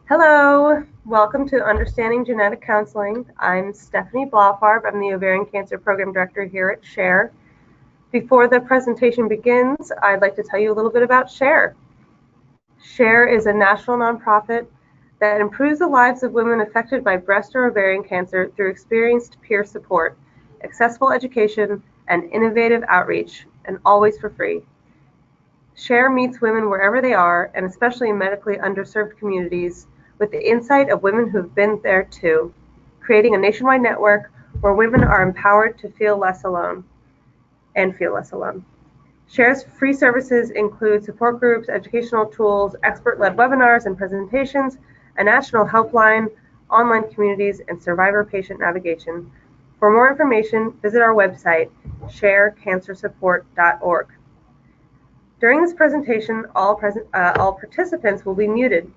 Hello, welcome to Understanding Genetic Counseling. I'm Stephanie Blaufarb. I'm the Ovarian Cancer Program Director here at SHARE. Before the presentation begins, I'd like to tell you a little bit about SHARE. SHARE is a national nonprofit that improves the lives of women affected by breast or ovarian cancer through experienced peer support, accessible education, and innovative outreach, and always for free. SHARE meets women wherever they are, and especially in medically underserved communities, with the insight of women who've been there too, creating a nationwide network where women are empowered to feel less alone. SHARE's free services include support groups, educational tools, expert-led webinars and presentations, a national helpline, online communities, and survivor patient navigation. For more information, visit our website, sharecancersupport.org. During this presentation, all participants will be muted.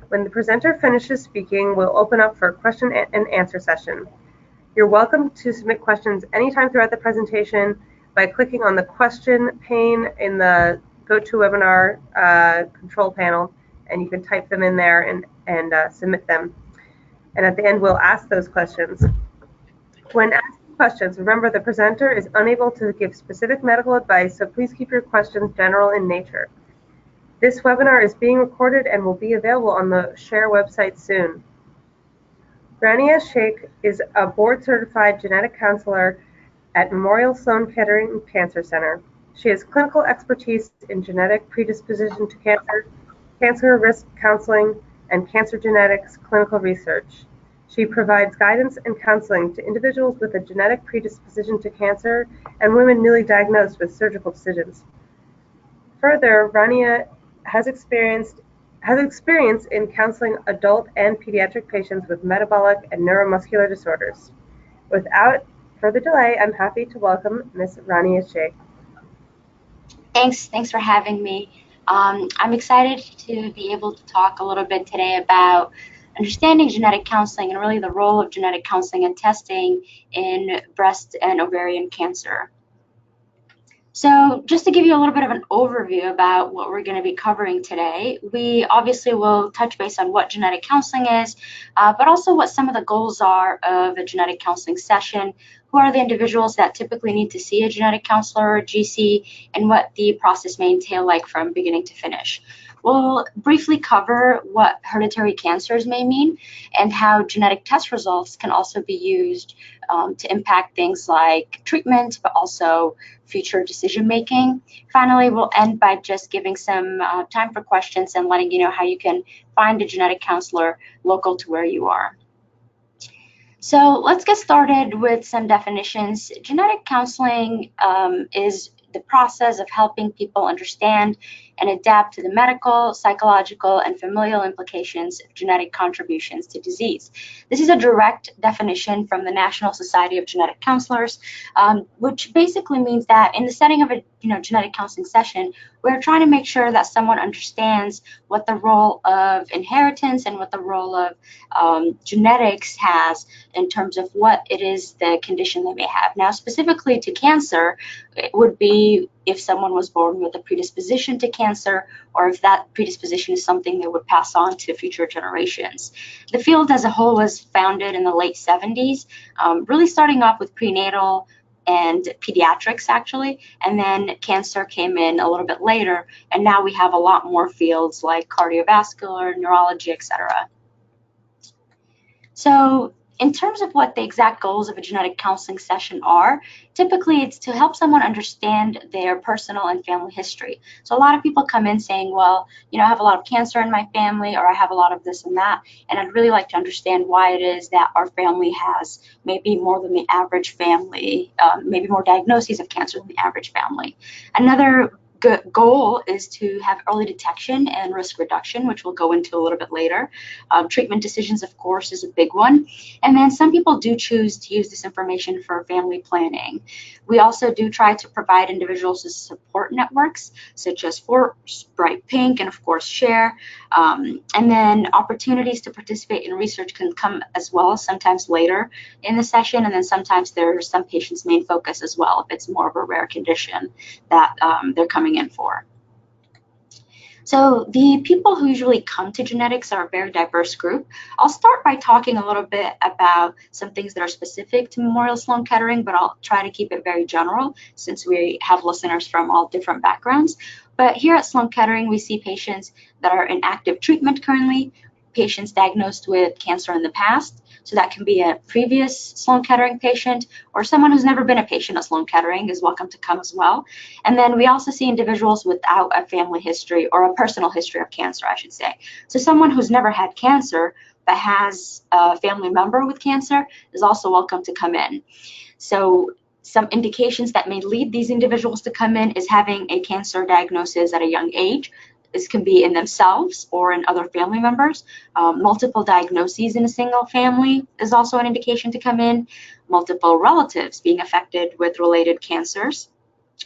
When the presenter finishes speaking, we'll open up for a question and answer session. You're welcome to submit questions anytime throughout the presentation by clicking on the question pane in the GoToWebinar control panel, and you can type them in there and submit them. And at the end, we'll ask those questions. When asking questions, remember the presenter is unable to give specific medical advice, so please keep your questions general in nature. This webinar is being recorded and will be available on the SHARE website soon. Rania Sheikh is a board-certified genetic counselor at Memorial Sloan Kettering Cancer Center. She has clinical expertise in genetic predisposition to cancer, cancer risk counseling, and cancer genetics clinical research. She provides guidance and counseling to individuals with a genetic predisposition to cancer and women newly diagnosed with surgical decisions. Further, Rania has experience in counseling adult and pediatric patients with metabolic and neuromuscular disorders. Without further delay, I'm happy to welcome Ms. Rania Sheikh. Thanks for having me. I'm excited to be able to talk a little bit today about understanding genetic counseling and really the role of genetic counseling and testing in breast and ovarian cancer. So just to give you a little bit of an overview about what we're going to be covering today, we obviously will touch base on what genetic counseling is, but also what some of the goals are of a genetic counseling session, who are the individuals that typically need to see a genetic counselor or GC, and what the process may entail like from beginning to finish. We'll briefly cover what hereditary cancers may mean and how genetic test results can also be used to impact things like treatment, but also future decision making. Finally, we'll end by just giving some time for questions and letting you know how you can find a genetic counselor local to where you are. So let's get started with some definitions. Genetic counseling is the process of helping people understand and adapt to the medical, psychological, and familial implications of genetic contributions to disease. This is a direct definition from the National Society of Genetic Counselors, which basically means that in the setting of a genetic counseling session, we're trying to make sure that someone understands what the role of inheritance and what the role of genetics has in terms of what it is the condition they may have. Now, specifically to cancer, it would be if someone was born with a predisposition to cancer, or if that predisposition is something they would pass on to future generations. The field as a whole was founded in the late 70s, really starting off with prenatal and pediatrics actually, and then cancer came in a little bit later, and now we have a lot more fields like cardiovascular, neurology, etc. So in terms of what the exact goals of a genetic counseling session are, typically it's to help someone understand their personal and family history. So a lot of people come in saying, well, I have a lot of cancer in my family, or I have a lot of this and that, and I'd really like to understand why it is that our family has maybe more than the average family, maybe more diagnoses of cancer than the average family. Another goal is to have early detection and risk reduction, which we'll go into a little bit later. Treatment decisions, of course, is a big one. And then some people do choose to use this information for family planning. We also do try to provide individuals with support networks, such as Force, Bright Pink, and of course SHARE. And then opportunities to participate in research can come as well, sometimes later in the session. And then sometimes there's some patients' main focus as well, if it's more of a rare condition that they're coming in for. So the people who usually come to genetics are a very diverse group. I'll start by talking a little bit about some things that are specific to Memorial Sloan Kettering, but I'll try to keep it very general since we have listeners from all different backgrounds. But here at Sloan Kettering, we see patients that are in active treatment currently, patients diagnosed with cancer in the past. So that can be a previous Sloan Kettering patient or someone who's never been a patient at Sloan Kettering is welcome to come as well. And then we also see individuals without a family history or a personal history of cancer, I should say. So someone who's never had cancer but has a family member with cancer is also welcome to come in. So some indications that may lead these individuals to come in is having a cancer diagnosis at a young age. This can be in themselves or in other family members. Multiple diagnoses in a single family is also an indication to come in. Multiple relatives being affected with related cancers.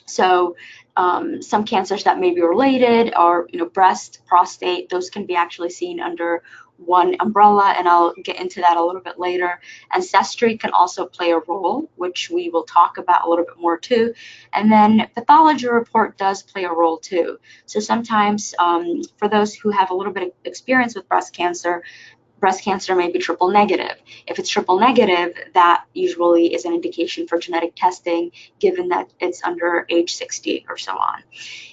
So some cancers that may be related are, breast, prostate, those can be actually seen under one umbrella, and I'll get into that a little bit later. Ancestry can also play a role, which we will talk about a little bit more too. And then pathology report does play a role too. So sometimes for those who have a little bit of experience with breast cancer may be triple negative. If it's triple negative, that usually is an indication for genetic testing, given that it's under age 60 or so on.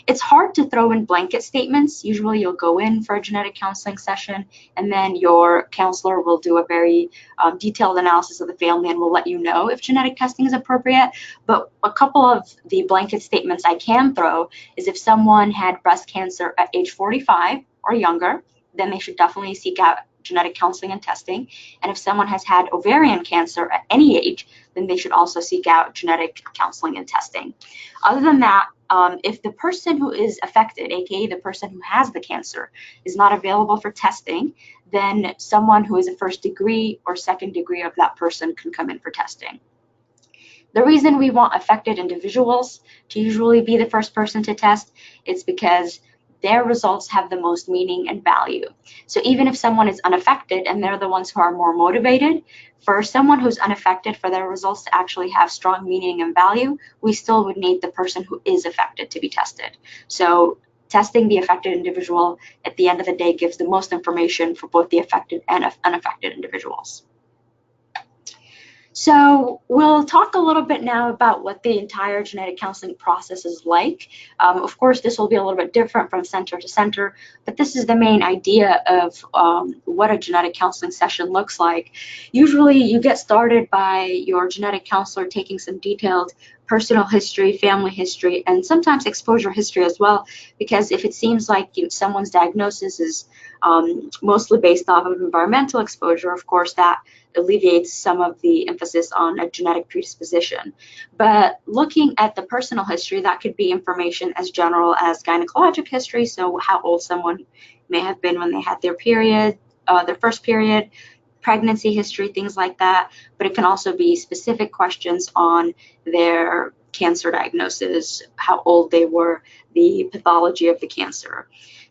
It's hard to throw in blanket statements. Usually you'll go in for a genetic counseling session, and then your counselor will do a very detailed analysis of the family and will let you know if genetic testing is appropriate. But a couple of the blanket statements I can throw is if someone had breast cancer at age 45 or younger, then they should definitely seek out genetic counseling and testing. And if someone has had ovarian cancer at any age, then they should also seek out genetic counseling and testing. Other than that, if the person who is affected, aka the person who has the cancer, is not available for testing, then someone who is a first degree or second degree of that person can come in for testing. The reason we want affected individuals to usually be the first person to test is because their results have the most meaning and value. So even if someone is unaffected and they're the ones who are more motivated, for someone who's unaffected, for their results to actually have strong meaning and value, we still would need the person who is affected to be tested. So testing the affected individual at the end of the day gives the most information for both the affected and unaffected individuals. So we'll talk a little bit now about what the entire genetic counseling process is like. Of course, this will be a little bit different from center to center, but this is the main idea of what a genetic counseling session looks like. Usually you get started by your genetic counselor taking some detailed personal history, family history, and sometimes exposure history as well, because if it seems like someone's diagnosis is mostly based off of environmental exposure, of course that alleviates some of the emphasis on a genetic predisposition. But looking at the personal history, that could be information as general as gynecologic history, so how old someone may have been when they had their period, their first period, pregnancy history, things like that. But it can also be specific questions on their cancer diagnosis, how old they were, the pathology of the cancer.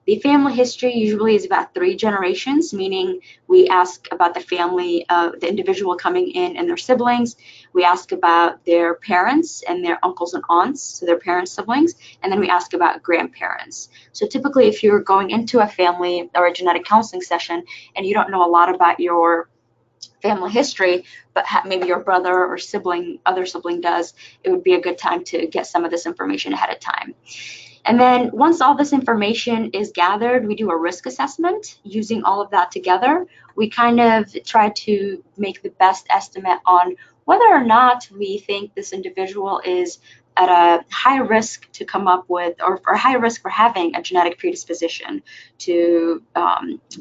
The family history usually is about 3 generations, meaning we ask about the family, the individual coming in and their siblings. We ask about their parents and their uncles and aunts, so their parents' siblings, and then we ask about grandparents. So typically if you're going into a family or a genetic counseling session and you don't know a lot about your family history, but maybe your brother or other sibling does, it would be a good time to get some of this information ahead of time. And then once all this information is gathered, we do a risk assessment. Using all of that together, we kind of try to make the best estimate on whether or not we think this individual is at a high risk to come up with, or high risk for having a genetic predisposition to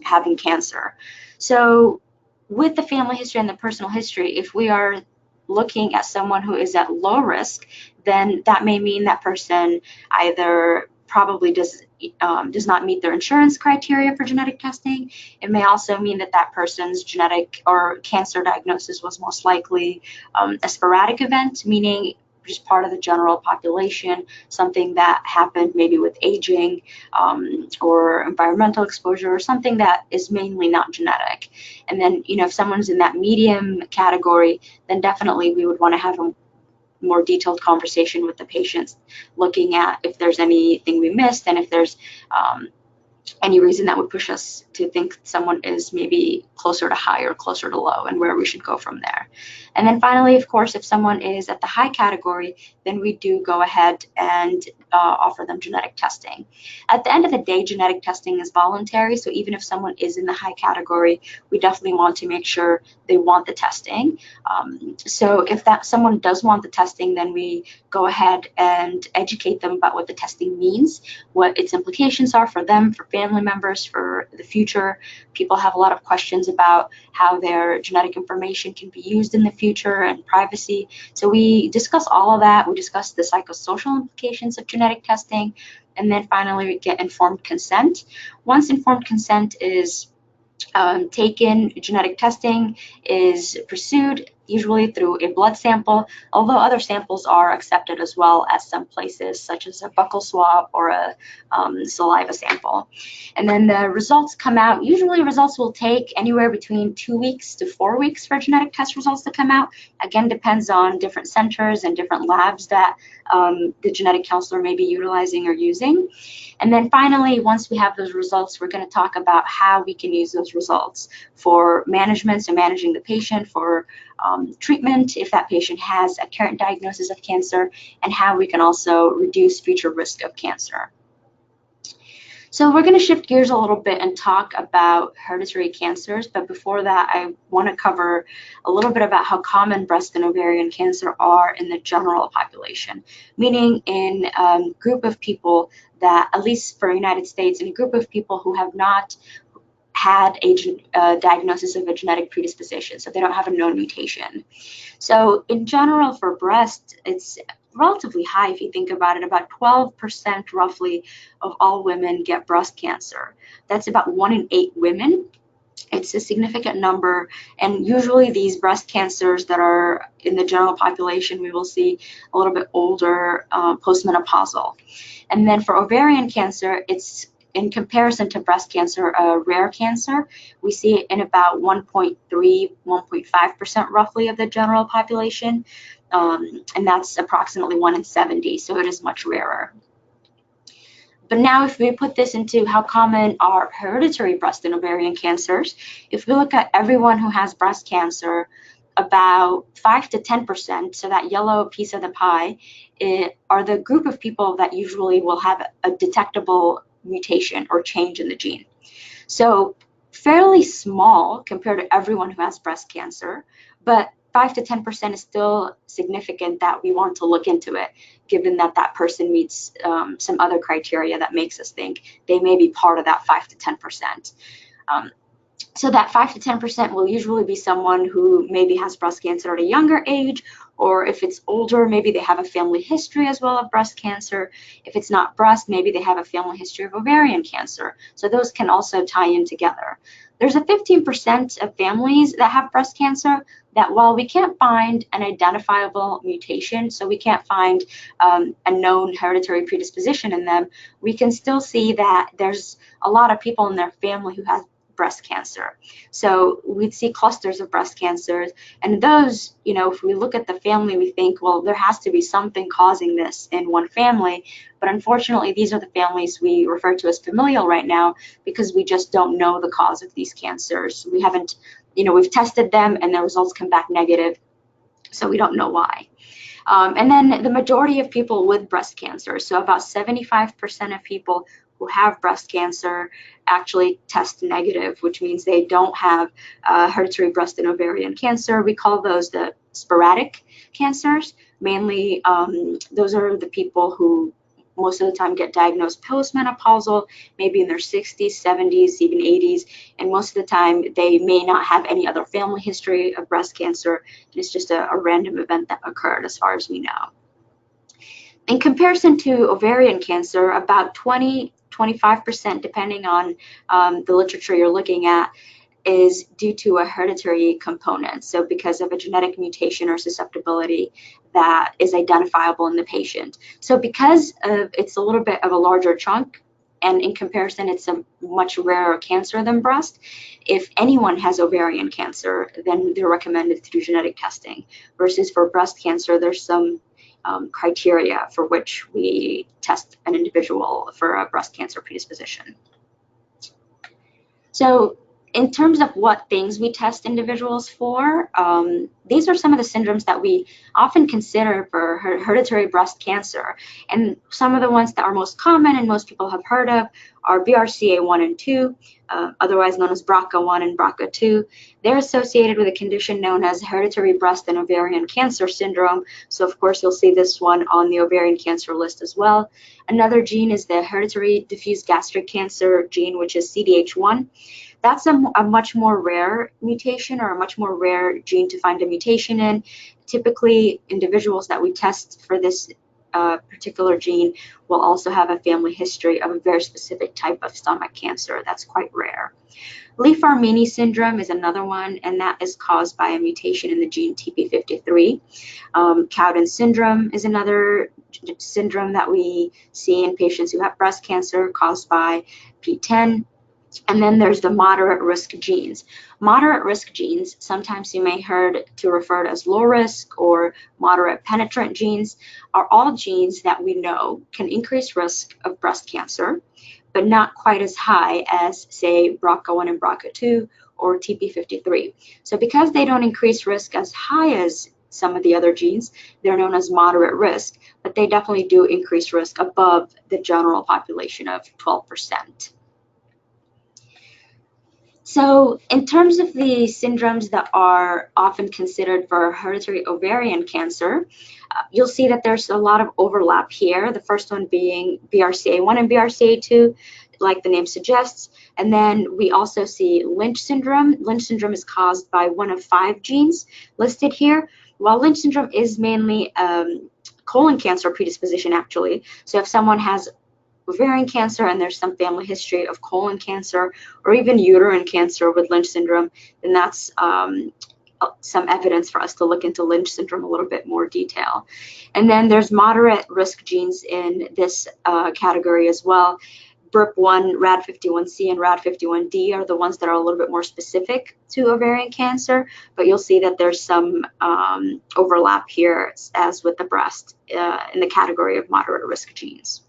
having cancer. So with the family history and the personal history, if we are looking at someone who is at low risk, then that may mean that person either probably does not meet their insurance criteria for genetic testing. It may also mean that that person's genetic or cancer diagnosis was most likely a sporadic event, meaning just part of the general population, something that happened maybe with aging or environmental exposure, or something that is mainly not genetic. And then, if someone's in that medium category, then definitely we would want to have a more detailed conversation with the patients, looking at if there's anything we missed and if there's any reason that would push us to think someone is maybe closer to high or closer to low, and where we should go from there. And then finally, of course, if someone is at the high category, then we do go ahead and offer them genetic testing. At the end of the day, genetic testing is voluntary, so even if someone is in the high category, we definitely want to make sure they want the testing. So if someone does want the testing, then we go ahead and educate them about what the testing means, what its implications are for them, for family members, for the future. People have a lot of questions about how their genetic information can be used in the future and privacy. So we discuss all of that. We discuss the psychosocial implications of genetic testing. And then finally, we get informed consent. Once informed consent is taken, genetic testing is pursued, usually through a blood sample, although other samples are accepted as well as some places, such as a buccal swab or a saliva sample. And then the results come out. Usually results will take anywhere between 2 weeks to 4 weeks for genetic test results to come out. Again, depends on different centers and different labs that the genetic counselor may be utilizing or using. And then finally, once we have those results, we're going to talk about how we can use those results for management, so managing the patient, for treatment if that patient has a current diagnosis of cancer, and how we can also reduce future risk of cancer. So we're going to shift gears a little bit and talk about hereditary cancers, but before that, I want to cover a little bit about how common breast and ovarian cancer are in the general population, meaning in a group of people that, at least for the United States, in a group of people who have not had a diagnosis of a genetic predisposition, so they don't have a known mutation. So in general, for breast, it's relatively high if you think about it. About 12% roughly of all women get breast cancer. That's about 1 in 8 women. It's a significant number, and usually these breast cancers that are in the general population, we will see a little bit older, postmenopausal. And then for ovarian cancer, it's, in comparison to breast cancer, a rare cancer. We see it in about 1.3, 1.5% roughly of the general population, and that's approximately 1 in 70, so it is much rarer. But now if we put this into how common are hereditary breast and ovarian cancers, if we look at everyone who has breast cancer, about 5 to 10%, so that yellow piece of the pie, are the group of people that usually will have a detectable mutation or change in the gene. So fairly small compared to everyone who has breast cancer, but 5 to 10% is still significant that we want to look into it, given that that person meets some other criteria that makes us think they may be part of that 5 to 10%. So that 5 to 10% will usually be someone who maybe has breast cancer at a younger age, or if it's older, maybe they have a family history as well of breast cancer. If it's not breast, maybe they have a family history of ovarian cancer. So those can also tie in together. There's a 15% of families that have breast cancer that, while we can't find an identifiable mutation, so we can't find a known hereditary predisposition in them, we can still see that there's a lot of people in their family who have breast cancer. So we'd see clusters of breast cancers, and those, you know, if we look at the family, we think, well, there has to be something causing this in one family. But unfortunately, these are the families we refer to as familial right now, because we just don't know the cause of these cancers. We haven't, you know, we've tested them and the results come back negative, so we don't know why. And then the majority of people with breast cancer, so about 75% of people who have breast cancer actually test negative, which means they don't have hereditary breast and ovarian cancer. We call those the sporadic cancers. Mainly, those are the people who most of the time get diagnosed postmenopausal, maybe in their 60s, 70s, even 80s, and most of the time they may not have any other family history of breast cancer. It's just a random event that occurred, as far as we know. In comparison to ovarian cancer, about 20–25%, depending on the literature you're looking at, is due to a hereditary component. So because of a genetic mutation or susceptibility that is identifiable in the patient. So because it's a little bit of a larger chunk, and in comparison, it's a much rarer cancer than breast, if anyone has ovarian cancer, then they're recommended to do genetic testing. Versus for breast cancer, there's some criteria for which we test an individual for a breast cancer predisposition. So in terms of what things we test individuals for, these are some of the syndromes that we often consider for hereditary breast cancer. And some of the ones that are most common and most people have heard of are BRCA1 and 2, otherwise known as BRCA1 and BRCA2. They're associated with a condition known as hereditary breast and ovarian cancer syndrome. So of course you'll see this one on the ovarian cancer list as well. Another gene is the hereditary diffuse gastric cancer gene, which is CDH1. That's a much more rare mutation, or a much more rare gene to find a mutation in. Typically, individuals that we test for this particular gene will also have a family history of a very specific type of stomach cancer that's quite rare. Li-Fraumeni syndrome is another one, and that is caused by a mutation in the gene TP53. Cowden syndrome is another syndrome that we see in patients who have breast cancer, caused by PTEN. And then there's the moderate risk genes. Moderate risk genes, sometimes you may heard to refer to as low risk or moderate penetrant genes, are all genes that we know can increase risk of breast cancer, but not quite as high as, say, BRCA1 and BRCA2 or TP53. So because they don't increase risk as high as some of the other genes, they're known as moderate risk, but they definitely do increase risk above the general population of 12%. So in terms of the syndromes that are often considered for hereditary ovarian cancer, you'll see that there's a lot of overlap here. The first one being BRCA1 and BRCA2, like the name suggests. And then we also see Lynch syndrome. Lynch syndrome is caused by one of 5 genes listed here. While Lynch syndrome is mainly colon cancer predisposition, actually. So if someone has ovarian cancer and there's some family history of colon cancer or even uterine cancer with Lynch syndrome, then that's some evidence for us to look into Lynch syndrome a little bit more detail. And then there's moderate risk genes in this category as well. BRIP1, RAD51C, and RAD51D are the ones that are a little bit more specific to ovarian cancer, but you'll see that there's some overlap here, as with the breast, in the category of moderate risk genes.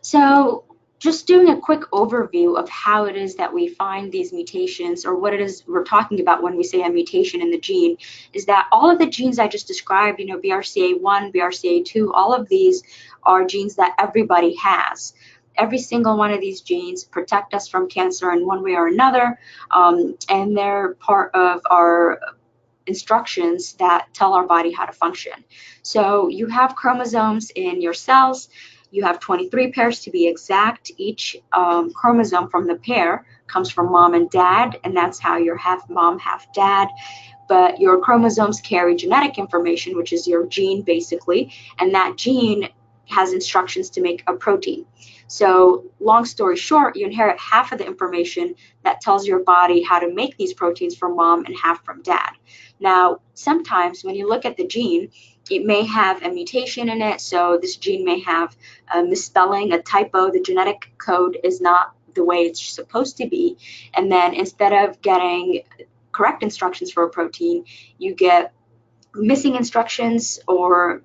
So just doing a quick overview of how it is that we find these mutations, or what it is we're talking about when we say a mutation in the gene, is that all of the genes I just described, you know, BRCA1, BRCA2, all of these are genes that everybody has. Every single one of these genes protect us from cancer in one way or another, and they're part of our instructions that tell our body how to function. So you have chromosomes in your cells. You have 23 pairs to be exact. Each chromosome from the pair comes from mom and dad, and that's how you're half mom, half dad. But your chromosomes carry genetic information, which is your gene basically, and that gene has instructions to make a protein. So long story short, you inherit half of the information that tells your body how to make these proteins from mom and half from dad. Now, sometimes when you look at the gene, it may have a mutation in it. So this gene may have a misspelling, a typo. The genetic code is not the way it's supposed to be. And then instead of getting correct instructions for a protein, you get missing instructions or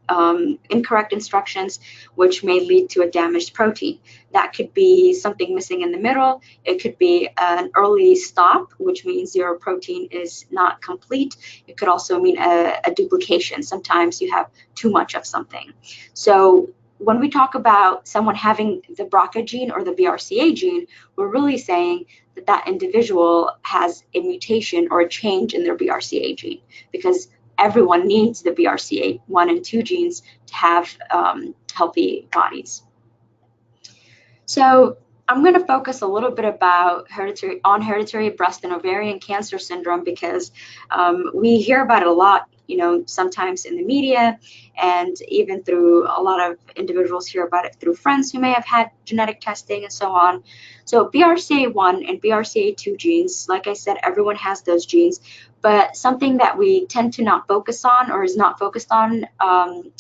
incorrect instructions, which may lead to a damaged protein. That could be something missing in the middle. It could be an early stop, which means your protein is not complete. It could also mean a duplication. Sometimes you have too much of something. So when we talk about someone having the BRCA gene or the BRCA gene, we're really saying that that individual has a mutation or a change in their BRCA gene, because everyone needs the BRCA1 and 2 genes to have healthy bodies. So I'm going to focus a little bit about hereditary breast and ovarian cancer syndrome, because we hear about it a lot, you know, sometimes in the media, and even through a lot of individuals hear about it through friends who may have had genetic testing and so on. So BRCA1 and BRCA2 genes, like I said, everyone has those genes, but something that we tend to not focus on, or is not focused on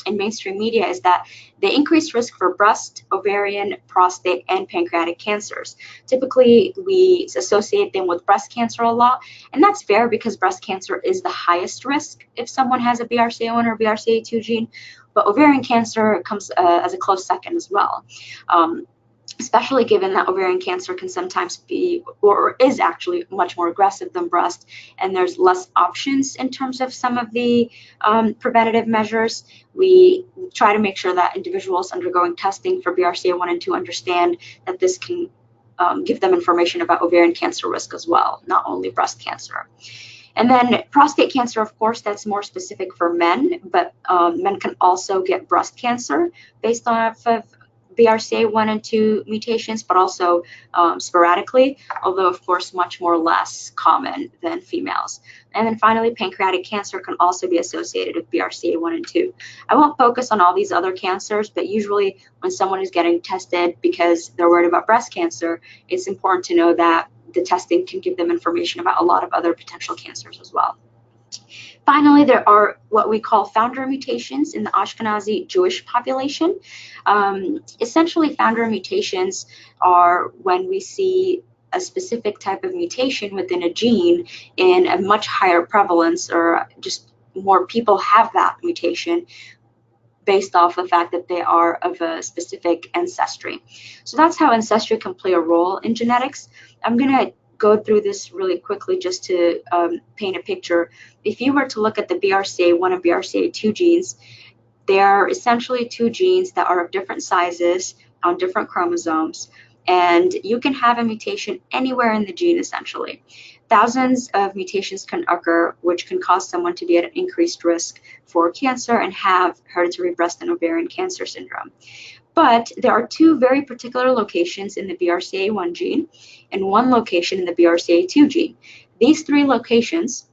in mainstream media, is that they increase risk for breast, ovarian, prostate, and pancreatic cancers. Typically, we associate them with breast cancer a lot, and that's fair because breast cancer is the highest risk if someone has a BRCA1 or BRCA2 gene, but ovarian cancer comes as a close second as well. especially given that ovarian cancer can sometimes be, or is actually much more aggressive than breast, and there's less options in terms of some of the preventative measures. We try to make sure that individuals undergoing testing for BRCA1 and 2 understand that this can give them information about ovarian cancer risk as well, not only breast cancer. And then prostate cancer, of course, that's more specific for men, but men can also get breast cancer based off of BRCA1 and 2 mutations, but also sporadically, although of course much more less common than females. And then finally, pancreatic cancer can also be associated with BRCA1 and 2. I won't focus on all these other cancers, but usually when someone is getting tested because they're worried about breast cancer, it's important to know that the testing can give them information about a lot of other potential cancers as well. Finally, there are what we call founder mutations in the Ashkenazi Jewish population. Essentially, founder mutations are when we see a specific type of mutation within a gene in a much higher prevalence, or just more people have that mutation based off the fact that they are of a specific ancestry. So that's how ancestry can play a role in genetics. I'm going to go through this really quickly just to paint a picture. If you were to look at the BRCA1 and BRCA2 genes, they are essentially two genes that are of different sizes on different chromosomes, and you can have a mutation anywhere in the gene essentially. Thousands of mutations can occur, which can cause someone to be at an increased risk for cancer and have hereditary breast and ovarian cancer syndrome. But there are two very particular locations in the BRCA1 gene and one location in the BRCA2 gene. These three locations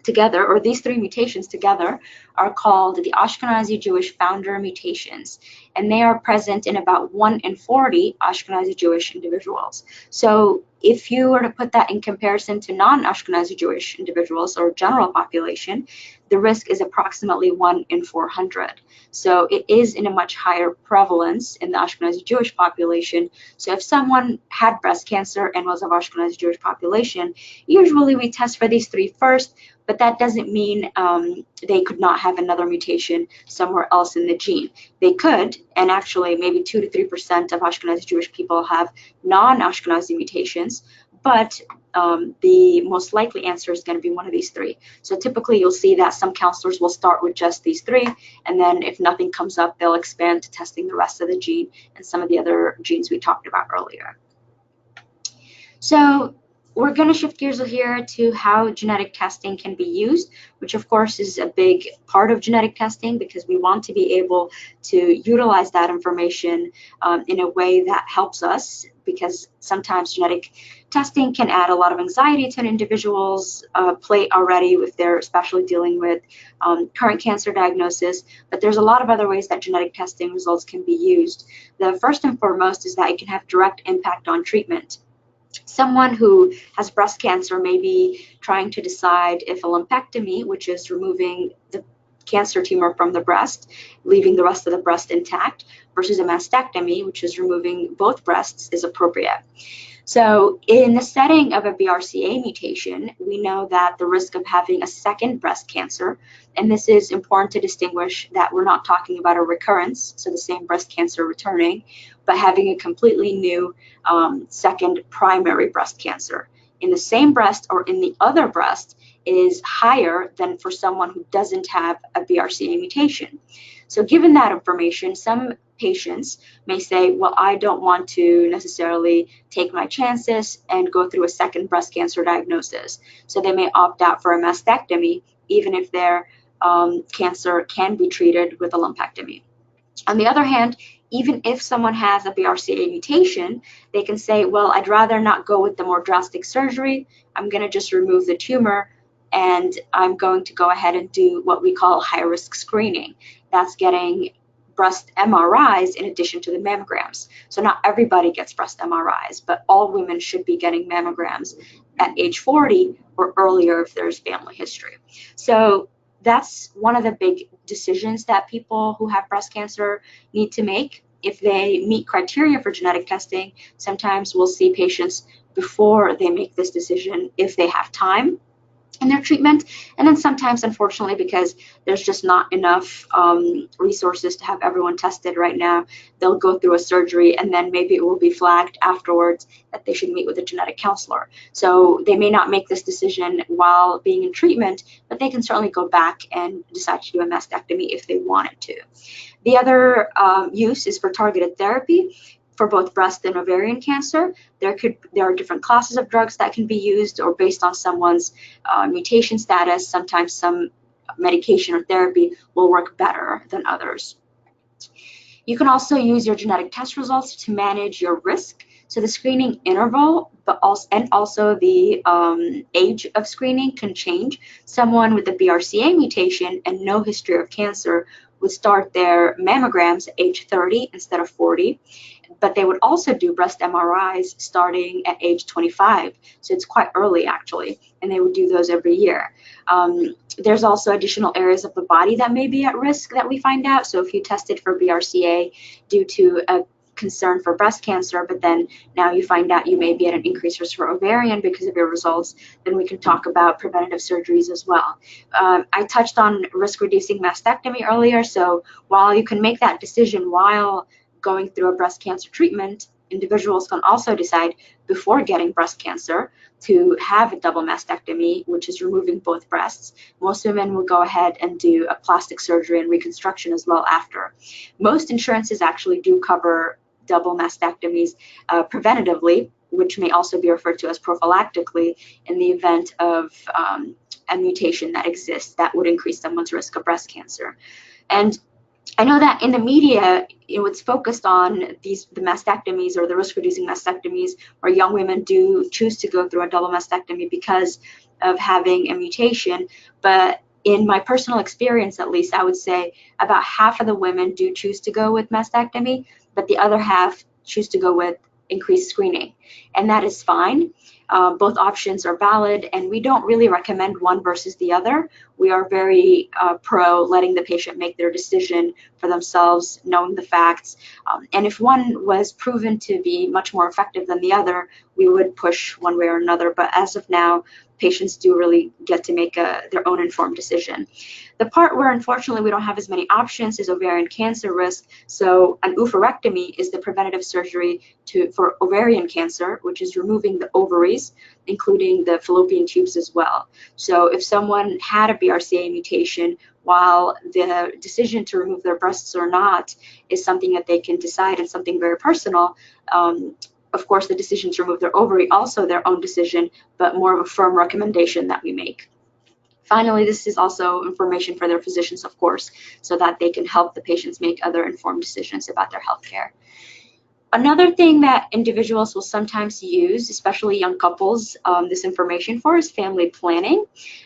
together, or these three mutations together, are called the Ashkenazi Jewish founder mutations, and they are present in about 1 in 40 Ashkenazi Jewish individuals. So if you were to put that in comparison to non-Ashkenazi Jewish individuals or general population, the risk is approximately 1 in 400. So it is in a much higher prevalence in the Ashkenazi Jewish population. So if someone had breast cancer and was of Ashkenazi Jewish population, usually we test for these three first, but that doesn't mean they could not have another mutation somewhere else in the gene. They could, and actually maybe 2 to 3% of Ashkenazi Jewish people have non-Ashkenazi mutations, but the most likely answer is going to be one of these three. So typically you'll see that some counselors will start with just these three, and then if nothing comes up, they'll expand to testing the rest of the gene and some of the other genes we talked about earlier. So we're going to shift gears here to how genetic testing can be used, which of course is a big part of genetic testing because we want to be able to utilize that information in a way that helps us, because sometimes genetic testing can add a lot of anxiety to an individual's plate already if they're especially dealing with current cancer diagnosis. But there's a lot of other ways that genetic testing results can be used. The first and foremost is that it can have direct impact on treatment. Someone who has breast cancer may be trying to decide if a lumpectomy, which is removing the cancer tumor from the breast, leaving the rest of the breast intact, versus a mastectomy, which is removing both breasts, is appropriate. So in the setting of a BRCA mutation, we know that the risk of having a second breast cancer, and this is important to distinguish that we're not talking about a recurrence, so the same breast cancer returning, but having a completely new second primary breast cancer in the same breast or in the other breast is higher than for someone who doesn't have a BRCA mutation. So given that information, some patients may say, well, I don't want to necessarily take my chances and go through a second breast cancer diagnosis. So they may opt out for a mastectomy, even if their cancer can be treated with a lumpectomy. On the other hand, even if someone has a BRCA mutation, they can say, well, I'd rather not go with the more drastic surgery. I'm going to just remove the tumor, and I'm going to go ahead and do what we call high-risk screening. That's getting breast MRIs in addition to the mammograms. So not everybody gets breast MRIs, but all women should be getting mammograms at age 40 or earlier if there's family history. So that's one of the big decisions that people who have breast cancer need to make. If they meet criteria for genetic testing, sometimes we'll see patients before they make this decision if they have time. in their treatment. And then sometimes, unfortunately, because there's just not enough resources to have everyone tested right now, they'll go through a surgery and then maybe it will be flagged afterwards that they should meet with a genetic counselor. So they may not make this decision while being in treatment, but they can certainly go back and decide to do a mastectomy if they wanted to. The other use is for targeted therapy. For both breast and ovarian cancer, there are different classes of drugs that can be used, or based on someone's mutation status, sometimes some medication or therapy will work better than others. You can also use your genetic test results to manage your risk. So the screening interval, but also the age of screening can change. Someone with a BRCA mutation and no history of cancer would start their mammograms at age 30 instead of 40, but they would also do breast MRIs starting at age 25. So it's quite early, actually, and they would do those every year. There's also additional areas of the body that may be at risk that we find out. So if you tested for BRCA due to a concern for breast cancer, but then now you find out you may be at an increased risk for ovarian because of your results, then we can talk about preventative surgeries as well. I touched on risk-reducing mastectomy earlier, so while you can make that decision while going through a breast cancer treatment, individuals can also decide before getting breast cancer to have a double mastectomy, which is removing both breasts. Most women will go ahead and do a plastic surgery and reconstruction as well after. Most insurances actually do cover double mastectomies preventatively, which may also be referred to as prophylactically, in the event of a mutation that exists that would increase someone's risk of breast cancer. And I know that in the media, it's focused on the mastectomies or the risk-reducing mastectomies, where young women do choose to go through a double mastectomy because of having a mutation. But in my personal experience, at least, I would say about half of the women do choose to go with mastectomy, but the other half choose to go with increased screening. And that is fine. Both options are valid, and we don't really recommend one versus the other. We are very pro letting the patient make their decision for themselves, knowing the facts. And if one was proven to be much more effective than the other, we would push one way or another. But as of now, patients do really get to make their own informed decision. The part where, unfortunately, we don't have as many options is ovarian cancer risk. So an oophorectomy is the preventative surgery for ovarian cancer, which is removing the ovaries, including the fallopian tubes as well. So if someone had a BRCA mutation, while the decision to remove their breasts or not is something that they can decide and something very personal, of course, the decision to remove their ovary, also their own decision, but more of a firm recommendation that we make. Finally, this is also information for their physicians, of course, so that they can help the patients make other informed decisions about their health care. Another thing that individuals will sometimes use, especially young couples, this information for is family planning.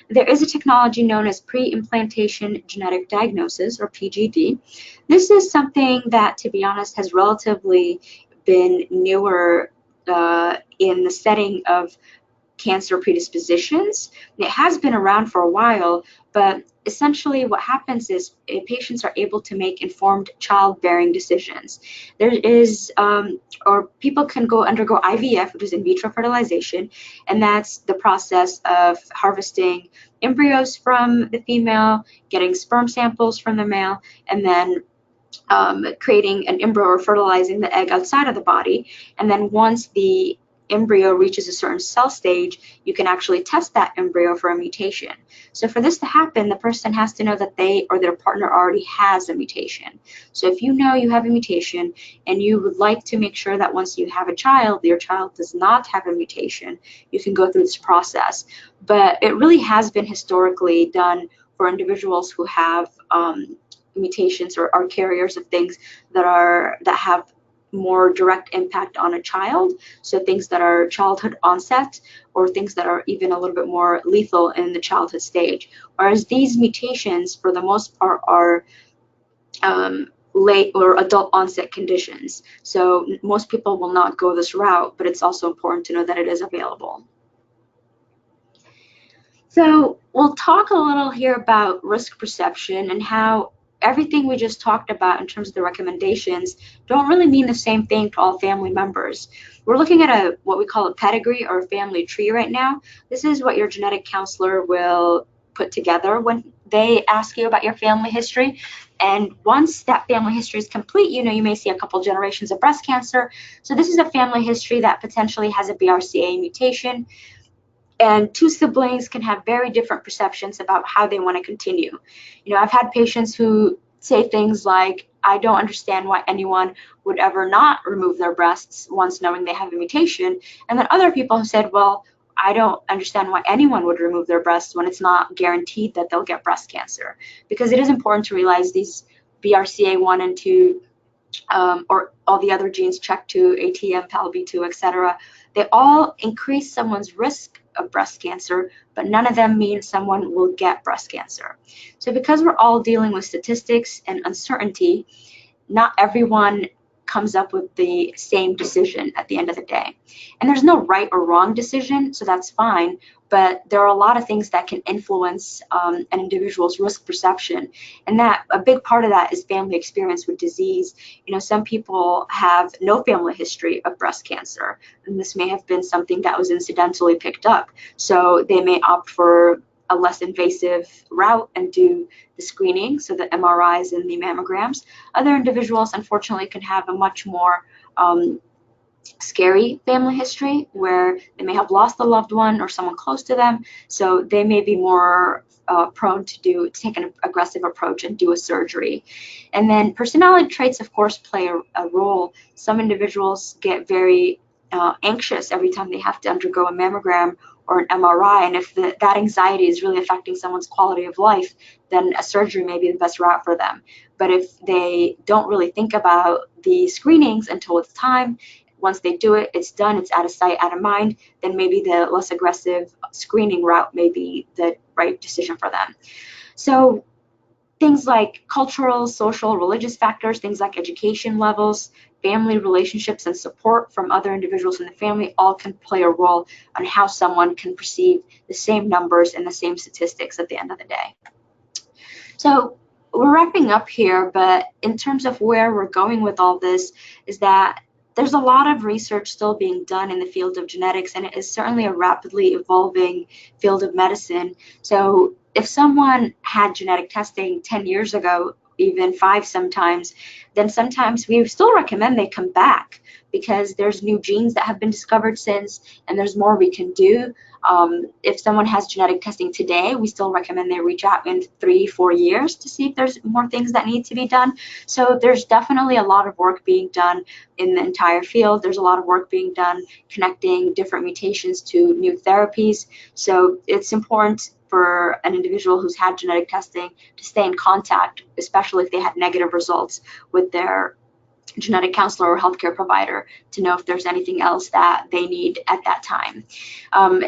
There is a technology known as pre-implantation genetic diagnosis, or PGD. This is something that, to be honest, has relatively been newer in the setting of cancer predispositions. It has been around for a while, but essentially what happens is patients are able to make informed childbearing decisions. There is, or people can undergo IVF, which is in vitro fertilization, and that's the process of harvesting embryos from the female, getting sperm samples from the male, and then creating an embryo or fertilizing the egg outside of the body. And then once the embryo reaches a certain cell stage, you can actually test that embryo for a mutation. So for this to happen, the person has to know that they or their partner already has a mutation. So if you know you have a mutation and you would like to make sure that once you have a child, your child does not have a mutation, you can go through this process. But it really has been historically done for individuals who have mutations or are carriers of things that have more direct impact on a child, so things that are childhood onset or things that are even a little bit more lethal in the childhood stage. Whereas these mutations, for the most part, are late or adult onset conditions. So most people will not go this route, but it's also important to know that it is available. So we'll talk a little here about risk perception and how everything we just talked about in terms of the recommendations don't really mean the same thing to all family members. We're looking at what we call a pedigree or a family tree right now. This is what your genetic counselor will put together when they ask you about your family history. And once that family history is complete, you may see a couple generations of breast cancer. So this is a family history that potentially has a BRCA mutation. And two siblings can have very different perceptions about how they want to continue. I've had patients who say things like, I don't understand why anyone would ever not remove their breasts once knowing they have a mutation. And then other people have said, well, I don't understand why anyone would remove their breasts when it's not guaranteed that they'll get breast cancer. Because it is important to realize these BRCA1 and 2, or all the other genes, CHEK2, ATM, PALB2, etc., they all increase someone's risk of breast cancer, but none of them mean someone will get breast cancer. So because we're all dealing with statistics and uncertainty, not everyone comes up with the same decision at the end of the day. And there's no right or wrong decision, so that's fine, but there are a lot of things that can influence an individual's risk perception. And that a big part of that is family experience with disease. Some people have no family history of breast cancer, and this may have been something that was incidentally picked up. So they may opt for a less invasive route and do the screening, so the MRIs and the mammograms. Other individuals, unfortunately, can have a much more scary family history where they may have lost a loved one or someone close to them, so they may be more prone to take an aggressive approach and do a surgery. And then personality traits, of course, play a role. Some individuals get very anxious every time they have to undergo a mammogram or an MRI, and if that anxiety is really affecting someone's quality of life, then a surgery may be the best route for them. But if they don't really think about the screenings until it's time, once they do it, it's done, it's out of sight, out of mind, then maybe the less aggressive screening route may be the right decision for them. So things like cultural, social, religious factors, things like education levels, family relationships, and support from other individuals in the family all can play a role on how someone can perceive the same numbers and the same statistics at the end of the day. So we're wrapping up here, but in terms of where we're going with all this is that there's a lot of research still being done in the field of genetics, and it is certainly a rapidly evolving field of medicine. So if someone had genetic testing 10 years ago, even 5 sometimes, then sometimes we still recommend they come back because there's new genes that have been discovered since, and there's more we can do. If someone has genetic testing today, we still recommend they reach out in 3-4 years to see if there's more things that need to be done. So there's definitely a lot of work being done in the entire field. There's a lot of work being done connecting different mutations to new therapies. So it's important for an individual who's had genetic testing to stay in contact, especially if they had negative results with their genetic counselor or healthcare provider, to know if there's anything else that they need at that time.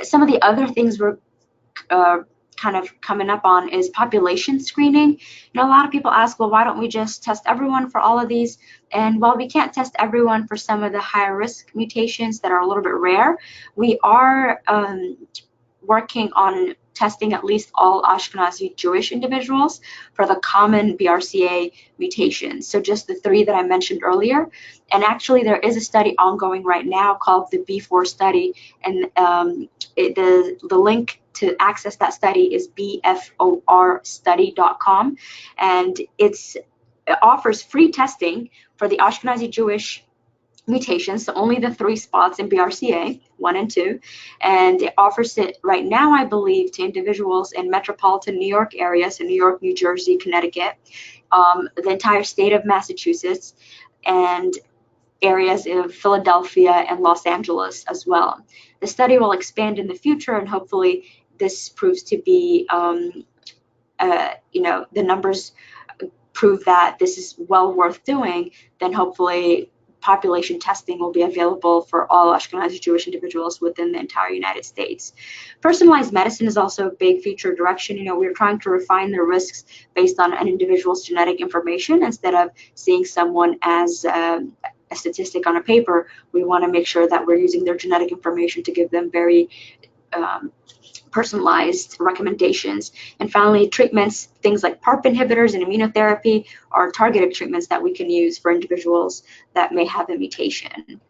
Some of the other things we're kind of coming up on is population screening. A lot of people ask, well, why don't we just test everyone for all of these? And while we can't test everyone for some of the higher risk mutations that are a little bit rare, we are working on testing at least all Ashkenazi Jewish individuals for the common BRCA mutations. So just the 3 that I mentioned earlier. And actually there is a study ongoing right now called the B4 study, and the link to access that study is bforstudy.com, and it offers free testing for the Ashkenazi Jewish mutations, so only the 3 spots in BRCA, 1 and 2, and it offers it right now, I believe, to individuals in metropolitan New York area, so New York, New Jersey, Connecticut, the entire state of Massachusetts, and areas of Philadelphia and Los Angeles as well. The study will expand in the future, and hopefully this proves to be, the numbers prove that this is well worth doing, then hopefully population testing will be available for all Ashkenazi Jewish individuals within the entire United States. Personalized medicine is also a big future direction. We're trying to refine the risks based on an individual's genetic information instead of seeing someone as a statistic on a paper. We want to make sure that we're using their genetic information to give them very personalized recommendations. And finally, treatments, things like PARP inhibitors and immunotherapy are targeted treatments that we can use for individuals that may have a mutation.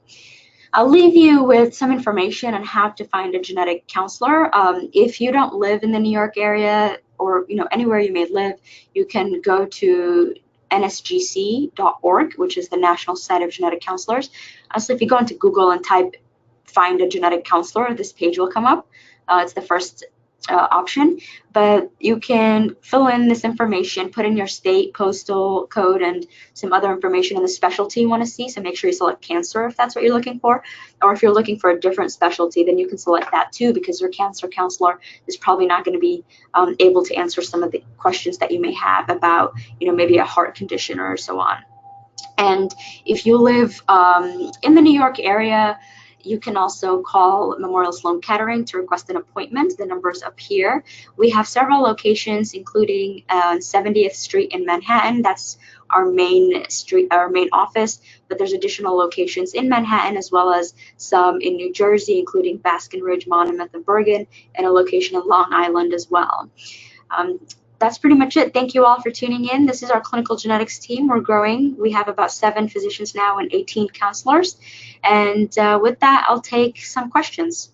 I'll leave you with some information on how to find a genetic counselor. If you don't live in the New York area, or anywhere you may live, you can go to nsgc.org, which is the national site of genetic counselors. So if you go into Google and type "find a genetic counselor," this page will come up. It's the first option, but you can fill in this information, put in your state, postal code, and some other information in the specialty you want to see. So make sure you select cancer if that's what you're looking for, or if you're looking for a different specialty, then you can select that too, because your cancer counselor is probably not going to be able to answer some of the questions that you may have about, maybe a heart condition or so on. And if you live in the New York area, you can also call Memorial Sloan Kettering to request an appointment. The number's up here. We have several locations, including 70th Street in Manhattan. That's our main office, but there's additional locations in Manhattan, as well as some in New Jersey, including Baskin Ridge, Monmouth, and Bergen, and a location in Long Island as well. That's pretty much it. Thank you all for tuning in. This is our clinical genetics team. We're growing. We have about 7 physicians now and 18 counselors. And with that, I'll take some questions.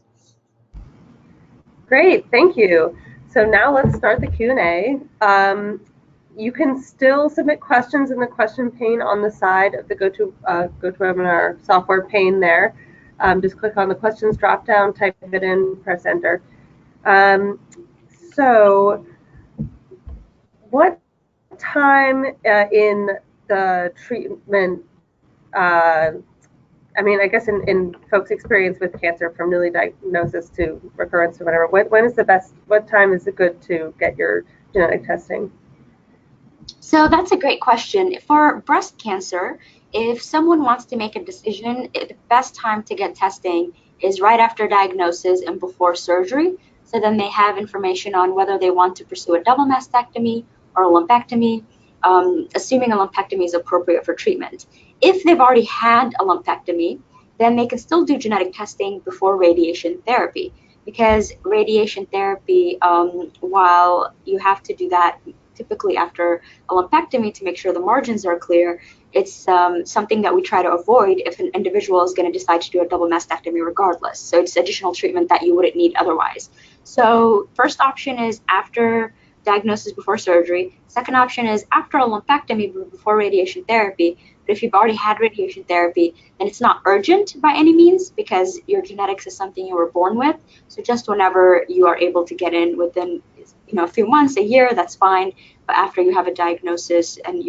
Great, thank you. So now let's start the Q&A. You can still submit questions in the question pane on the side of the GoToWebinar software pane there. Just click on the questions drop down, type it in, press enter. So what time in the treatment, I guess in folks' experience with cancer, from newly diagnosis to recurrence or whatever, what time is it good to get your genetic testing? So that's a great question. For breast cancer, if someone wants to make a decision, the best time to get testing is right after diagnosis and before surgery. So then they have information on whether they want to pursue a double mastectomy or a lumpectomy, assuming a lumpectomy is appropriate for treatment. If they've already had a lumpectomy, then they can still do genetic testing before radiation therapy, because radiation therapy, while you have to do that typically after a lumpectomy to make sure the margins are clear, it's something that we try to avoid if an individual is going to decide to do a double mastectomy regardless. So it's additional treatment that you wouldn't need otherwise. So first option is after diagnosis before surgery. Second option is after a lumpectomy before radiation therapy. But if you've already had radiation therapy, then it's not urgent by any means, because your genetics is something you were born with. So just whenever you are able to get in within a few months, a year, that's fine. But after you have a diagnosis and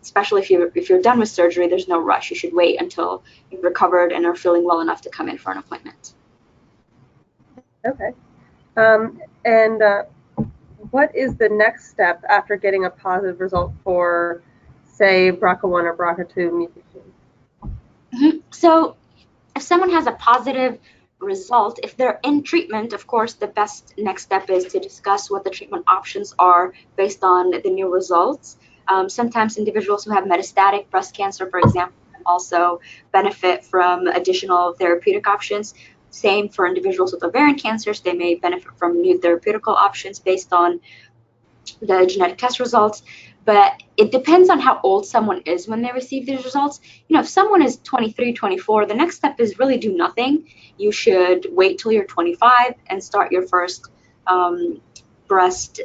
especially if you're done with surgery, there's no rush. You should wait until you've recovered and are feeling well enough to come in for an appointment. Okay. What is the next step after getting a positive result for, say, BRCA1 or BRCA2 mutation? So if someone has a positive result, if they're in treatment, of course, the best next step is to discuss what the treatment options are based on the new results. Sometimes individuals who have metastatic breast cancer, for example, can also benefit from additional therapeutic options. Same for individuals with ovarian cancers. They may benefit from new therapeutical options based on the genetic test results. But it depends on how old someone is when they receive these results. If someone is 23, 24, the next step is really do nothing. You should wait till you're 25 and start your first breast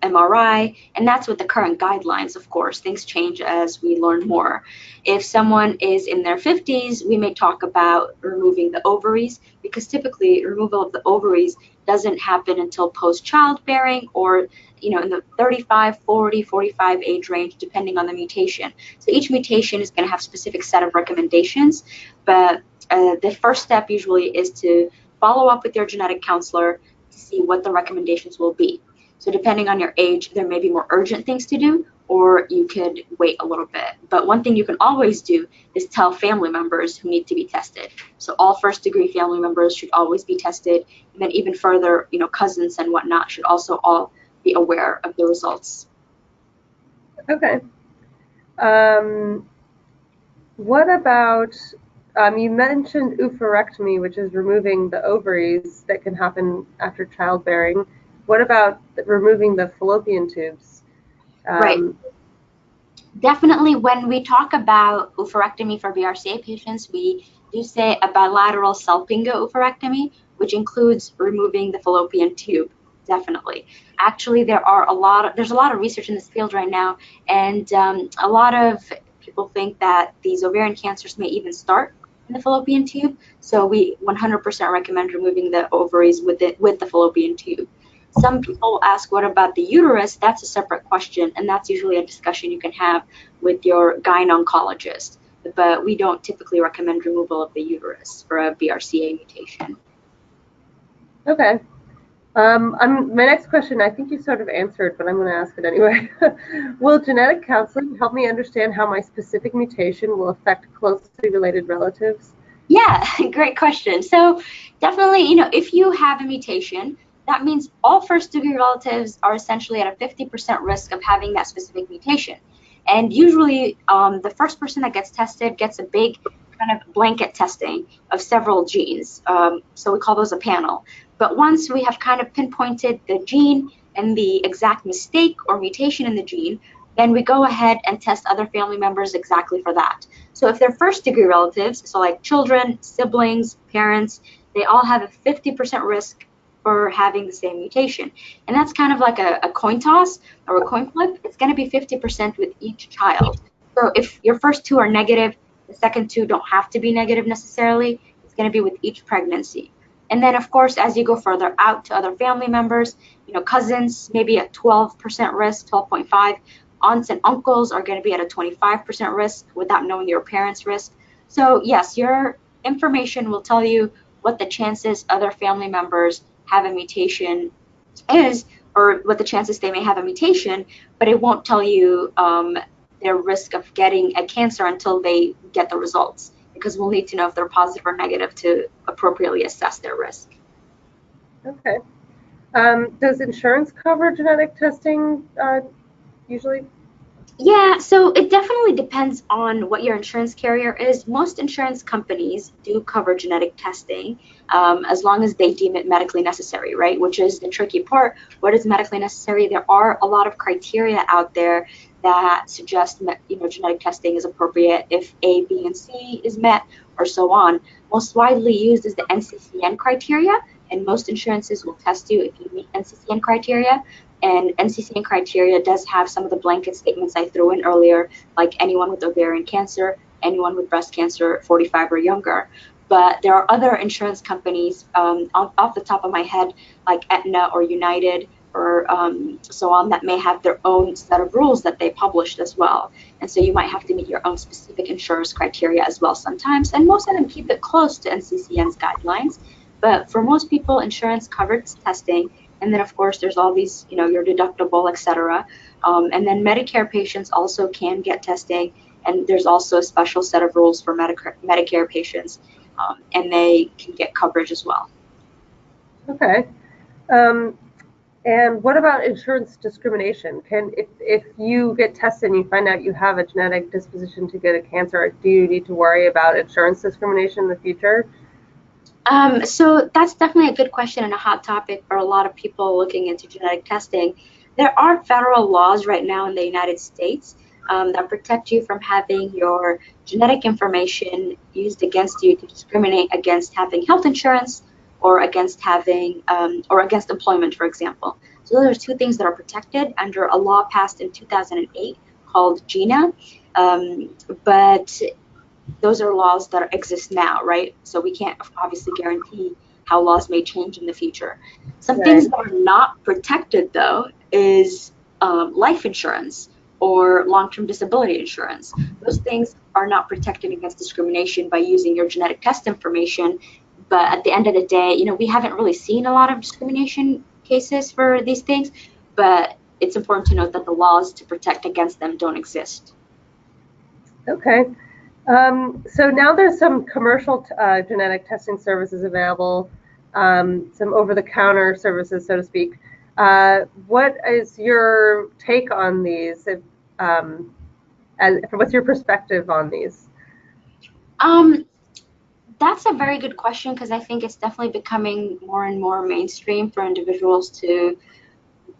MRI, and that's with the current guidelines. Of course, things change as we learn more. If someone is in their 50s, we may talk about removing the ovaries, because typically removal of the ovaries doesn't happen until post-childbearing, or in the 35, 40, 45 age range, depending on the mutation. So each mutation is going to have a specific set of recommendations, but the first step usually is to follow up with your genetic counselor to see what the recommendations will be. So depending on your age, there may be more urgent things to do, or you could wait a little bit. But one thing you can always do is tell family members who need to be tested. So all first-degree family members should always be tested. And then even further, cousins and whatnot should also all be aware of the results. Okay. What about You mentioned oophorectomy, which is removing the ovaries that can happen after childbearing. What about removing the fallopian tubes? Right. Definitely, when we talk about oophorectomy for BRCA patients, we do say a bilateral salpingo oophorectomy, which includes removing the fallopian tube. Definitely. Actually, there's a lot of research in this field right now, and a lot of people think that these ovarian cancers may even start in the fallopian tube. So we 100% recommend removing the ovaries with the fallopian tube. Some people ask, what about the uterus? That's a separate question, and that's usually a discussion you can have with your gyne-oncologist. But we don't typically recommend removal of the uterus for a BRCA mutation. Okay. My next question, I think you sort of answered, but I'm going to ask it anyway. Will genetic counseling help me understand how my specific mutation will affect closely related relatives? Yeah, great question. So definitely, if you have a mutation, that means all first-degree relatives are essentially at a 50% risk of having that specific mutation. And usually, the first person that gets tested gets a big kind of blanket testing of several genes. So we call those a panel. But once we have kind of pinpointed the gene and the exact mistake or mutation in the gene, then we go ahead and test other family members exactly for that. So if they're first degree relatives, so like children, siblings, parents, they all have a 50% risk for having the same mutation. And that's kind of like a coin toss or a coin flip. It's going to be 50% with each child. So if your first two are negative, the second two don't have to be negative necessarily. It's going to be with each pregnancy. And then, of course, as you go further out to other family members, cousins, maybe at 12% risk, 12.5. Aunts and uncles are going to be at a 25% risk without knowing your parents' risk. So yes, your information will tell you what the chances other family members have a mutation is, or what the chances they may have a mutation, but it won't tell you their risk of getting a cancer until they get the results, because we'll need to know if they're positive or negative to appropriately assess their risk. Okay. Does insurance cover genetic testing usually? Yeah, so it definitely depends on what your insurance carrier is. Most insurance companies do cover genetic testing as long as they deem it medically necessary, right? Which is the tricky part. What is medically necessary? There are a lot of criteria out there that suggest genetic testing is appropriate if A, B, and C is met, or so on. Most widely used is the NCCN criteria, and most insurances will test you if you meet NCCN criteria. And NCCN criteria does have some of the blanket statements I threw in earlier, like anyone with ovarian cancer, anyone with breast cancer, 45 or younger. But there are other insurance companies, off the top of my head, like Aetna or United or so on, that may have their own set of rules that they published as well. And so you might have to meet your own specific insurance criteria as well sometimes. And most of them keep it close to NCCN's guidelines. But for most people, insurance covers testing. And then, of course, there's all these, your deductible, et cetera. And then Medicare patients also can get testing. And there's also a special set of rules for Medicare patients. And they can get coverage as well. Okay. And what about insurance discrimination? If you get tested and you find out you have a genetic disposition to get a cancer, do you need to worry about insurance discrimination in the future? So that's definitely a good question and a hot topic for a lot of people looking into genetic testing. There are federal laws right now in the United States that protect you from having your genetic information used against you to discriminate against having health insurance or against having or against employment, for example. So those are two things that are protected under a law passed in 2008 called GINA. But those are laws that exist now, right? So we can't obviously guarantee how laws may change in the future. Some things that are not protected, though, is life insurance or long-term disability insurance. Those things are not protected against discrimination by using your genetic test information. But at the end of the day, we haven't really seen a lot of discrimination cases for these things, but it's important to note that the laws to protect against them don't exist. Okay. So now there's some commercial genetic testing services available, some over-the-counter services, so to speak. What is your take on these? What's your perspective on these? That's a very good question, because I think it's definitely becoming more and more mainstream for individuals to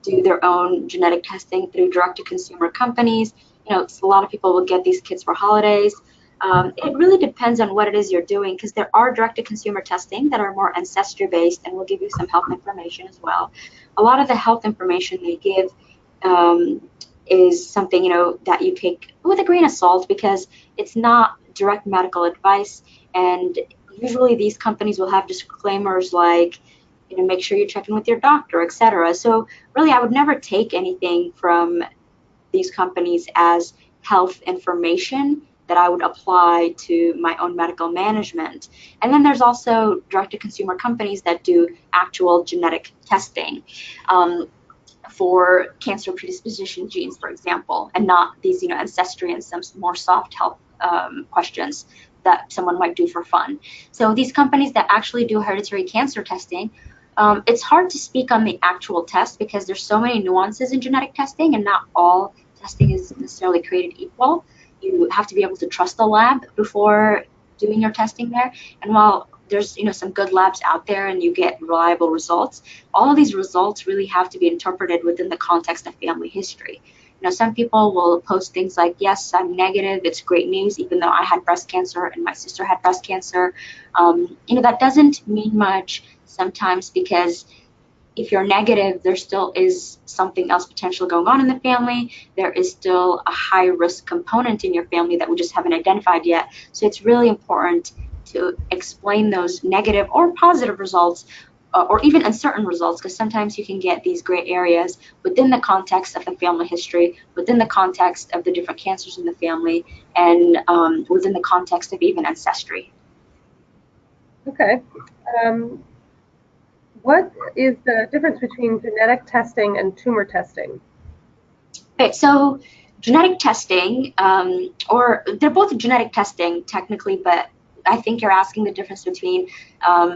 do their own genetic testing through direct-to-consumer companies. You know, a lot of people will get these kits for holidays. It really depends on what it is you're doing, because there are direct-to-consumer testing that are more ancestry-based and will give you some health information as well. A lot of the health information they give is something, you know, that you take with a grain of salt, because it's not direct medical advice. And usually these companies will have disclaimers like, you know, make sure you check in with your doctor, etc. So really, I would never take anything from these companies as health information that I would apply to my own medical management. And then there's also direct-to-consumer companies that do actual genetic testing for cancer predisposition genes, for example, and not these, you know, ancestry and some more soft health questions that someone might do for fun. So these companies that actually do hereditary cancer testing, it's hard to speak on the actual test, because there's so many nuances in genetic testing, and not all testing is necessarily created equal. You have to be able to trust the lab before doing your testing there. And while there's, you know, some good labs out there and you get reliable results, all of these results really have to be interpreted within the context of family history. You know, some people will post things like, yes, I'm negative, it's great news, even though I had breast cancer and my sister had breast cancer. You know, that doesn't mean much sometimes, because if you're negative, there still is something else potential going on in the family. There is still a high risk component in your family that we just haven't identified yet. So it's really important to explain those negative or positive results, or even uncertain results, because sometimes you can get these gray areas within the context of the family history, within the context of the different cancers in the family, and within the context of even ancestry. Okay. What is the difference between genetic testing and tumor testing? Okay, so genetic testing, or they're both genetic testing technically, but I think you're asking the difference between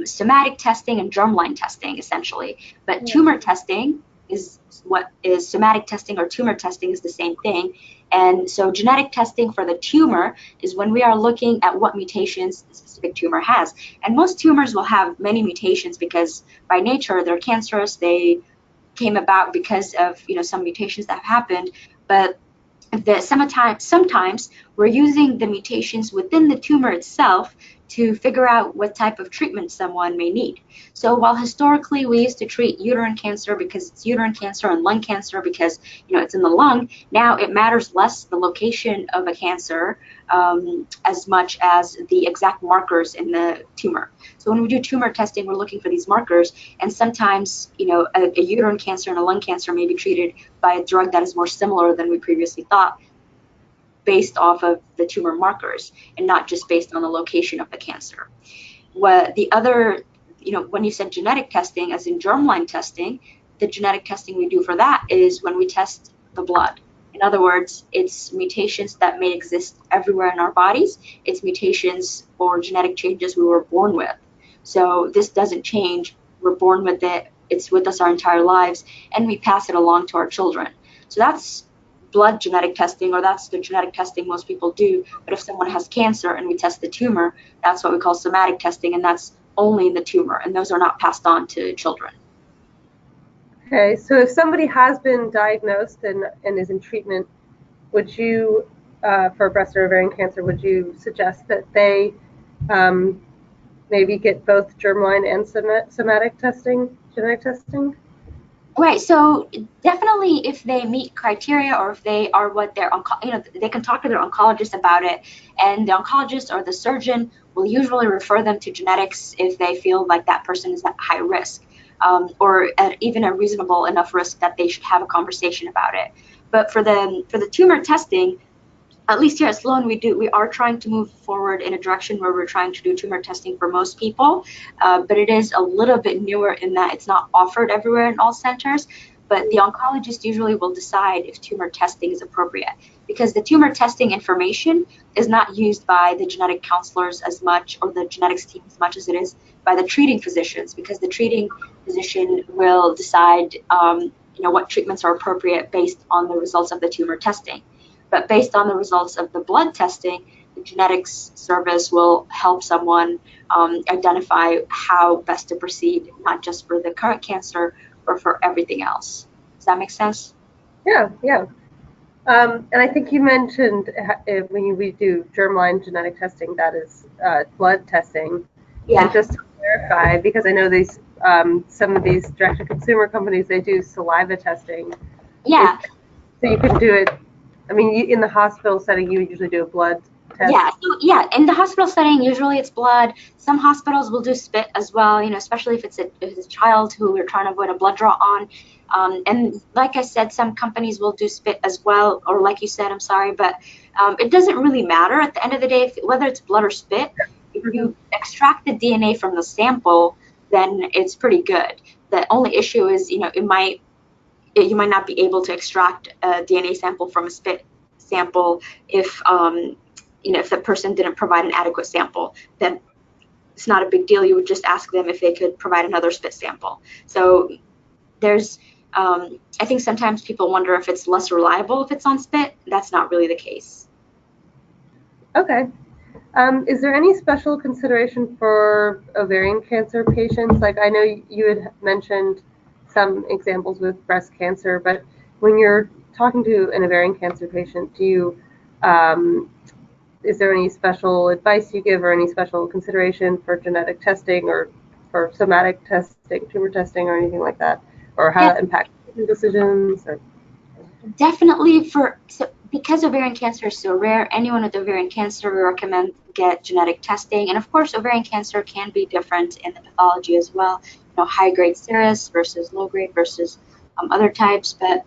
somatic testing and germline testing, essentially. But tumor testing is what is somatic testing, or tumor testing is the same thing. And so genetic testing for the tumor is when we are looking at what mutations the specific tumor has. And most tumors will have many mutations, because by nature they're cancerous. They came about because of, you know, some mutations that have happened. But sometimes we're using the mutations within the tumor itself to figure out what type of treatment someone may need. So while historically we used to treat uterine cancer because it's uterine cancer, and lung cancer because, you know, it's in the lung, now it matters less the location of a cancer as much as the exact markers in the tumor. So when we do tumor testing, we're looking for these markers, and sometimes, you know, a uterine cancer and a lung cancer may be treated by a drug that is more similar than we previously thought, based off of the tumor markers and not just based on the location of the cancer. What the other, you know, when you said genetic testing, as in germline testing, the genetic testing we do for that is when we test the blood. In other words, it's mutations that may exist everywhere in our bodies. It's mutations or genetic changes we were born with. So this doesn't change. We're born with it. It's with us our entire lives, and we pass it along to our children. So that's blood genetic testing, or that's the genetic testing most people do. But if someone has cancer and we test the tumor, that's what we call somatic testing, and that's only in the tumor, and those are not passed on to children. Okay, so if somebody has been diagnosed and is in treatment, would you, for breast or ovarian cancer, would you suggest that they maybe get both germline and somatic testing, genetic testing? Right. So definitely, if they meet criteria, or if they are what their you know, they can talk to their oncologist about it, and the oncologist or the surgeon will usually refer them to genetics if they feel like that person is at high risk, or at even a reasonable enough risk that they should have a conversation about it. But for the tumor testing, at least here at Sloan, we are trying to move forward in a direction where we're trying to do tumor testing for most people, but it is a little bit newer in that it's not offered everywhere in all centers. But the oncologist usually will decide if tumor testing is appropriate, because the tumor testing information is not used by the genetic counselors as much, or the genetics team as much, as it is by the treating physicians, because the treating physician will decide you know, what treatments are appropriate based on the results of the tumor testing. But based on the results of the blood testing, genetics service will help someone identify how best to proceed, not just for the current cancer, but for everything else. Does that make sense? Yeah, yeah. And I think you mentioned when we do germline genetic testing, that is blood testing. Yeah. And just to clarify, because I know these some of these direct-to-consumer companies, they do saliva testing. Yeah. So you can do it. I mean, in the hospital setting, you usually do a blood test. Yeah, so yeah, in the hospital setting, usually it's blood. Some hospitals will do spit as well, you know, especially if it's a child who we're trying to avoid a blood draw on. And like I said, some companies will do spit as well, or like you said, I'm sorry, but it doesn't really matter at the end of the day, whether it's blood or spit. If you extract the DNA from the sample, then it's pretty good. The only issue is, you know, you might not be able to extract a DNA sample from a spit sample if you know, if the person didn't provide an adequate sample. Then it's not a big deal. You would just ask them if they could provide another spit sample. So there's, I think sometimes people wonder if it's less reliable if it's on spit. That's not really the case. Okay. Is there any special consideration for ovarian cancer patients? Like, I know you had mentioned some examples with breast cancer, but when you're talking to an ovarian cancer patient, do you is there any special advice you give or any special consideration for genetic testing or for somatic testing, tumor testing, or anything like that, or how that impacts decisions? Or... Definitely because ovarian cancer is so rare, anyone with ovarian cancer, we recommend get genetic testing. And of course, ovarian cancer can be different in the pathology as well. You know, high-grade serous versus low-grade versus other types. But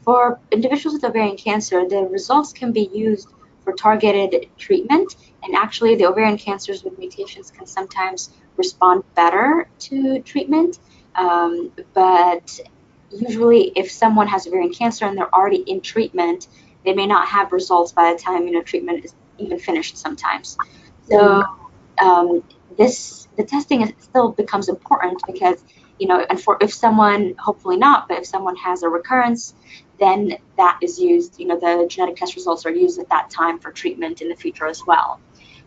for individuals with ovarian cancer, the results can be used for targeted treatment. And actually, the ovarian cancers with mutations can sometimes respond better to treatment. But usually, if someone has ovarian cancer and they're already in treatment, they may not have results by the time, you know, treatment is even finished sometimes. So the testing still becomes important because, you know, and if someone, hopefully not, but if someone has a recurrence, then that is used, you know, the genetic test results are used at that time for treatment in the future as well.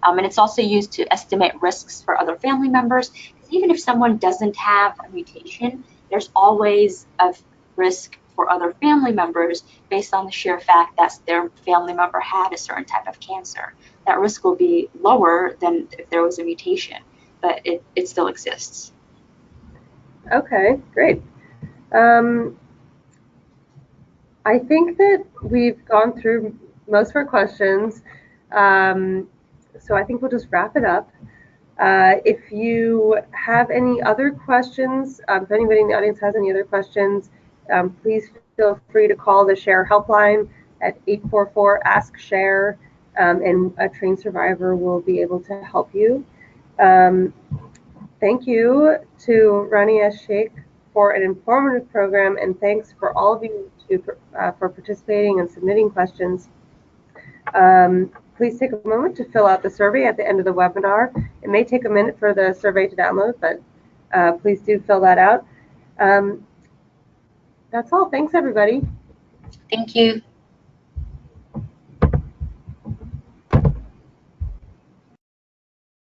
And it's also used to estimate risks for other family members. Even if someone doesn't have a mutation, there's always a risk for other family members based on the sheer fact that their family member had a certain type of cancer. That risk will be lower than if there was a mutation, but it still exists. Okay, great. I think that we've gone through most of our questions, so I think we'll just wrap it up. If you have any other questions, if anybody in the audience has any other questions, please feel free to call the SHARE helpline at 844-ASK-SHARE, and a trained survivor will be able to help you. Thank you to Rania Sheikh for an informative program, and thanks for all of you for participating and submitting questions. Please take a moment to fill out the survey at the end of the webinar. It may take a minute for the survey to download, but please do fill that out. That's all. Thanks, everybody. Thank you.